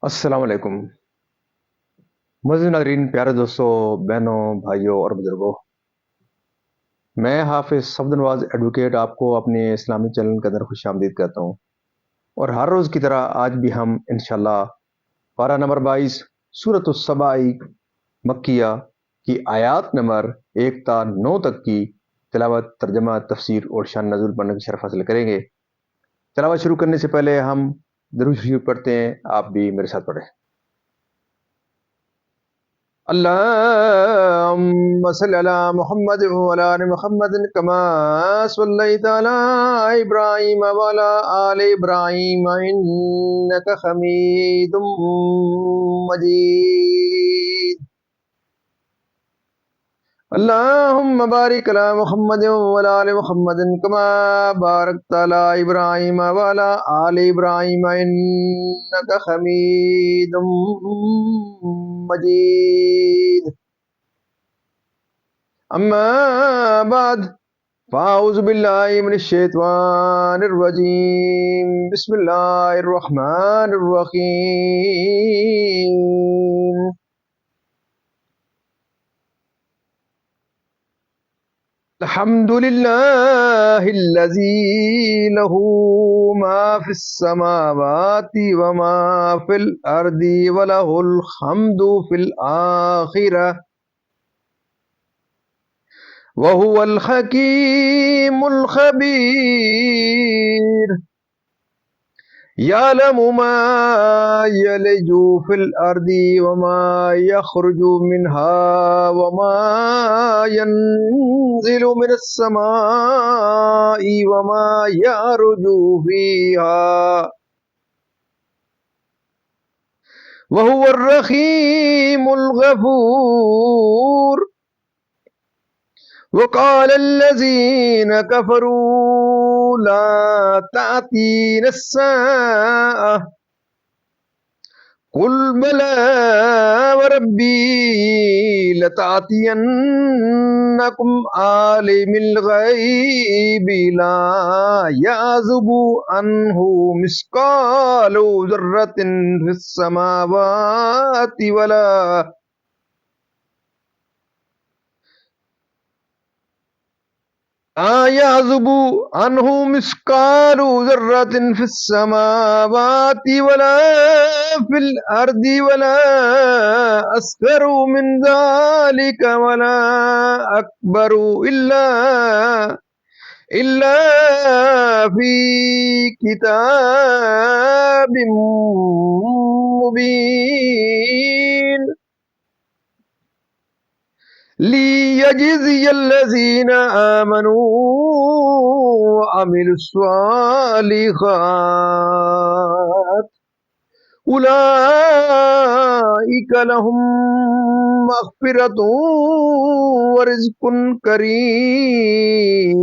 السلام علیکم معزز ناظرین، پیارے دوستوں، بہنوں، بھائیوں اور بزرگوں، میں حافظ صفد نواز ایڈوکیٹ آپ کو اپنے اسلامی چینل کے اندر خوش آمدید کہتا ہوں۔ اور ہر روز کی طرح آج بھی ہم انشاءاللہ پارہ نمبر 22 سورۃ السبع مکیہ کی آیات نمبر 1 تا 9 تک کی تلاوت، ترجمہ، تفسیر اور شان نزول پڑھنے کی شرف حاصل کریں گے۔ تلاوت شروع کرنے سے پہلے ہم درود شریف پڑھتے ہیں، آپ بھی میرے ساتھ پڑھیں۔ اللهم صل على محمد وعلى ال محمد كما صليت على ابراهيم وعلى ال ابراهيم انك حميد مجيد. اللهم بارك على محمد وعلى ال محمد كما باركت على ابراهيم وعلى ال ابراهيم انك حميد مجيد. اما بعد فاعوذ باللہ من الشیطان الرجیم، بسم اللہ الرحمن الرحیم۔ الحمد للہ الذی لہ ما فی السماوات وما فی الارض ولہ الحمد فی الآخرہ وَهُوَ الْحَكِيمُ الْخَبِيرُ يَعْلَمُ مَا يَلِجُ فِي الْأَرْضِ وَمَا يَخْرُجُ مِنْهَا وَمَا يَنزِلُ مِنَ السَّمَاءِ وَمَا يَعْرُجُ فِيهَا وَهُوَ الرَّحِيمُ الْغَفُورُ. وقال الذين كفروا لا تأتينا الساعة قل بلى وربي لتأتينكم عالم الغيب لا يعزب عنه مثقال ذرة في السماوات ولا يعزب عنه مثقال ذرة في السماوات ولا في الأرض ولا أصغر من ذلك ولا أكبر إلا في كتاب مبين لِيَجْزِيَ الَّذِينَ آمَنُوا وَعَمِلُوا الصَّالِحَاتِ أُولَئِكَ لَهُم مَّغْفِرَةٌ وَرِزْقٌ كَرِيمٌ.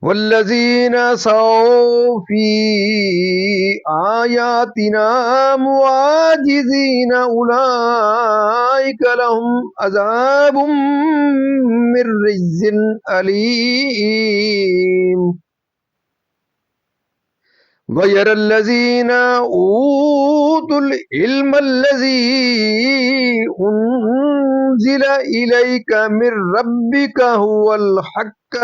والذین سعوا فی آیاتنا معاجزین اولئک لهم عذاب من رجز علیم. وَيَرَى الَّذِينَ أُوتُوا الْعِلْمَ الَّذِي أُنزِلَ إِلَيْكَ مِن رَّبِّكَ هُوَ الْحَقُّ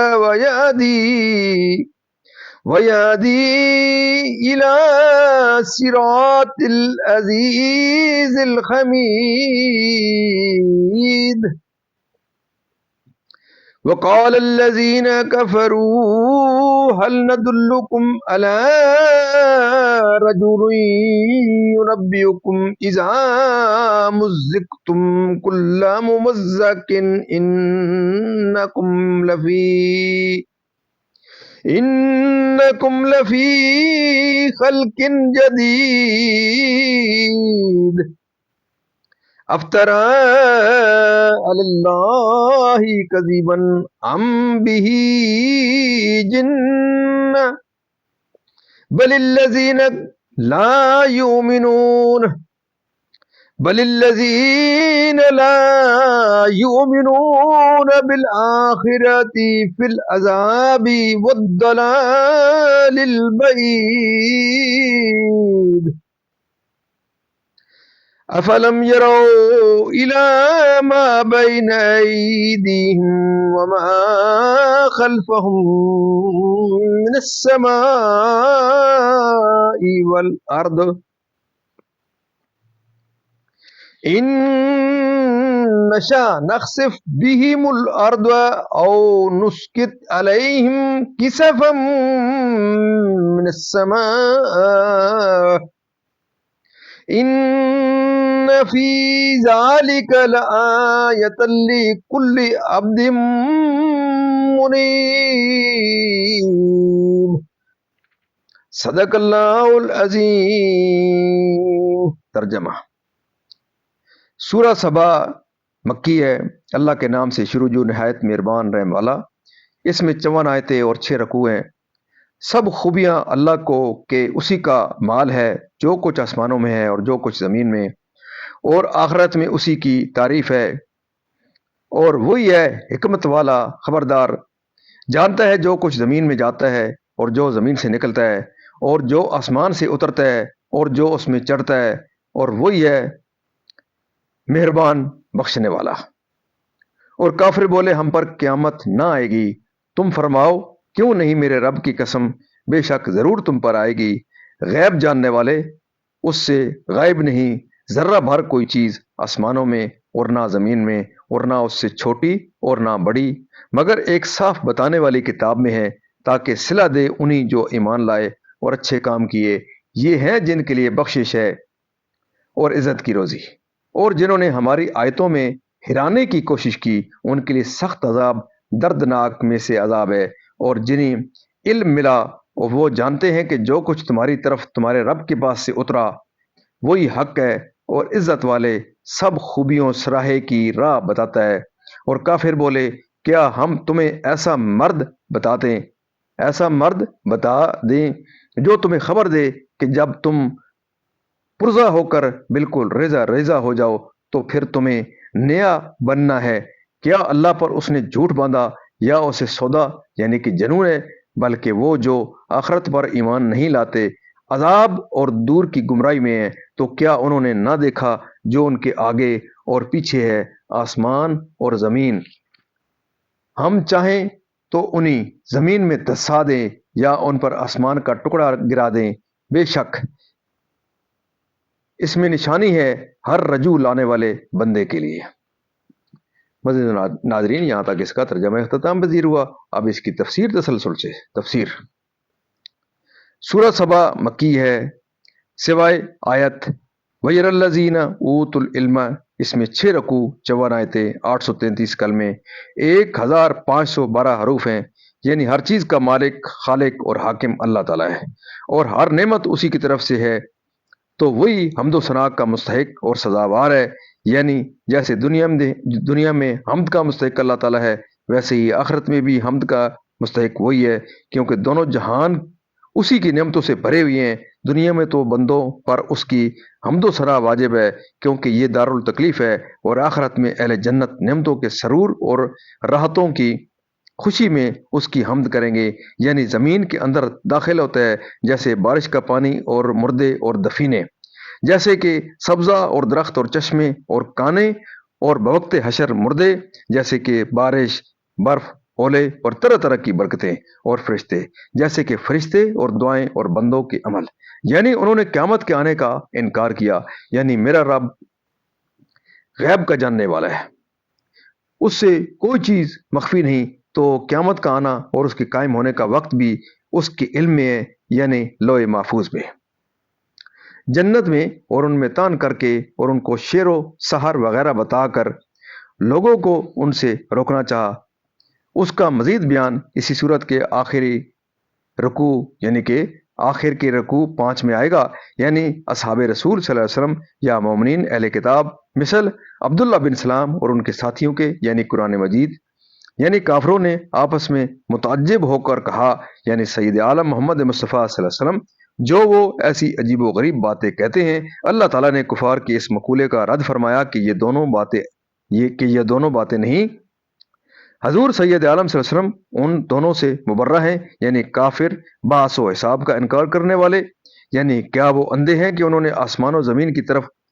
وَيَهْدِي إِلَى صِرَاطِ الْعَزِيزِ الْحَمِيدِ. وقال الذين كفروا هل ندلكم على رجل ينبئكم إذا مزقتم كل ممزق إنكم لفي خلق جديد. افترى على الله كذبا أم به جنة بل الذين لا يؤمنون بالآخرة في العذاب والضلال البعيد. أفلم يروا إلى ما بين أيديهم وما خلفهم من السماء والأرض إن نشأ نخسف بهم الأرض أو نسقط عليهم كسفا من السماء إن في ذلك لآية لكل عبد منيب صدق اللہ العظیم۔ ترجمہ: سورہ سبا مکی ہے۔ اللہ کے نام سے شروع جو نہایت مہربان رحم والا۔ اس میں 54 آیتیں اور 6 رکوع ہیں۔ سب خوبیاں اللہ کو کہ اسی کا مال ہے، جو کچھ آسمانوں میں ہے اور جو کچھ زمین میں، اور آخرت میں اسی کی تعریف ہے، اور وہی ہے حکمت والا خبردار، جانتا ہے جو کچھ زمین میں جاتا ہے اور جو زمین سے نکلتا ہے اور جو آسمان سے اترتا ہے اور جو اس میں چڑھتا ہے، اور وہی ہے مہربان بخشنے والا۔ اور کافر بولے ہم پر قیامت نہ آئے گی، تم فرماؤ کیوں نہیں میرے رب کی قسم، بے شک ضرور تم پر آئے گی۔ غیب جاننے والے اس سے غائب نہیں، ذرہ بھر کوئی چیز آسمانوں میں اور نہ زمین میں اور نہ اس سے چھوٹی اور نہ بڑی، مگر ایک صاف بتانے والی کتاب میں ہے، تاکہ صلہ دے انہی جو ایمان لائے اور اچھے کام کیے۔ یہ ہیں جن کے لیے بخشش ہے اور عزت کی روزی، اور جنہوں نے ہماری آیتوں میں ہرانے کی کوشش کی ان کے لیے سخت عذاب دردناک میں سے عذاب ہے۔ اور جنہیں علم ملا اور وہ جانتے ہیں کہ جو کچھ تمہاری طرف تمہارے رب کے پاس سے اترا وہی حق ہے، اور عزت والے سب خوبیوں سراہے کی راہ بتاتا ہے۔ اور کافر بولے کیا ہم تمہیں ایسا مرد بتا دیں جو تمہیں خبر دے کہ جب تم پرزا ہو کر بالکل ریزہ ہو جاؤ تو پھر تمہیں نیا بننا ہے؟ کیا اللہ پر اس نے جھوٹ باندھا یا اسے سودا یعنی کہ جنون ہے؟ بلکہ وہ جو آخرت پر ایمان نہیں لاتے عذاب اور دور کی گمراہی میں ہیں۔ تو کیا انہوں نے نہ دیکھا جو ان کے آگے اور پیچھے ہے، آسمان اور زمین؟ ہم چاہیں تو انہیں زمین میں دسا دیں یا ان پر آسمان کا ٹکڑا گرا دیں، بے شک اس میں نشانی ہے ہر رجوع لانے والے بندے کے لیے۔ مزید ناظرین، یہاں تک اس کا ترجمہ اختتام پذیر ہوا۔ اب اس کی تفسیر تسلسل سے تفسیر۔ سورہ سبا مکی ہے، سوائے آیت وَيَرَى الَّذِينَ أُوتُوا الْعِلْمَ، اس میں 6 رکوع 54 آیتیں 833 کلمے 1512 حروف ہیں، یعنی ہر چیز کا مالک خالق اور حاکم اللہ تعالیٰ ہے، اور ہر نعمت اسی کی طرف سے ہے، تو وہی حمد و ثنا کا مستحق اور سزاوار ہے۔ یعنی جیسے دنیا میں حمد کا مستحق اللہ تعالیٰ ہے، ویسے ہی آخرت میں بھی حمد کا مستحق وہی ہے، کیونکہ دونوں جہان اسی کی نعمتوں سے بھرے ہوئے ہیں۔ دنیا میں تو بندوں پر اس کی حمد و ثنا واجب ہے کیونکہ یہ دارالتکلیف ہے، اور آخرت میں اہل جنت نعمتوں کے سرور اور راحتوں کی خوشی میں اس کی حمد کریں گے۔ یعنی زمین کے اندر داخل ہوتا ہے جیسے بارش کا پانی اور مردے اور دفینے، جیسے کہ سبزہ اور درخت اور چشمے اور کانے، اور بوقت حشر مردے جیسے کہ بارش، برف، اولے اور طرح طرح کی برکتیں، اور فرشتے جیسے کہ فرشتے اور دعائیں اور بندوں کے عمل۔ یعنی انہوں نے قیامت کے آنے کا انکار کیا، یعنی میرا رب غیب کا جاننے والا ہے، اس سے کوئی چیز مخفی نہیں، تو قیامت کا آنا اور اس کے قائم ہونے کا وقت بھی اس کے علم میں ہے، یعنی لوح محفوظ میں۔ جنت میں اور ان میں تان کر کے اور ان کو شعر و سحر وغیرہ بتا کر لوگوں کو ان سے روکنا چاہا۔ اس کا مزید بیان اسی صورت کے آخری رکوع یعنی کہ آخر کے رکوع 5 میں آئے گا، یعنی اصحاب رسول صلی اللہ علیہ وسلم یا مومنین اہل کتاب مثل عبداللہ بن سلام اور ان کے ساتھیوں کے، یعنی قرآن مجید۔ یعنی کافروں نے آپس میں متعجب ہو کر کہا، یعنی سید عالم محمد مصطفیٰ صلی اللہ علیہ وسلم جو وہ ایسی عجیب و غریب باتیں کہتے ہیں۔ اللہ تعالیٰ نے کفار کے اس مقولے کا رد فرمایا کہ یہ دونوں باتیں نہیں، حضور سید عالم صلی اللہ علیہ وسلم ان دونوں سے مبرہ ہیں، یعنی کافر بعث و حساب کا انکار کرنے والے۔ یعنی کیا وہ اندھے ہیں کہ انہوں نے آسمان و زمین کی طرف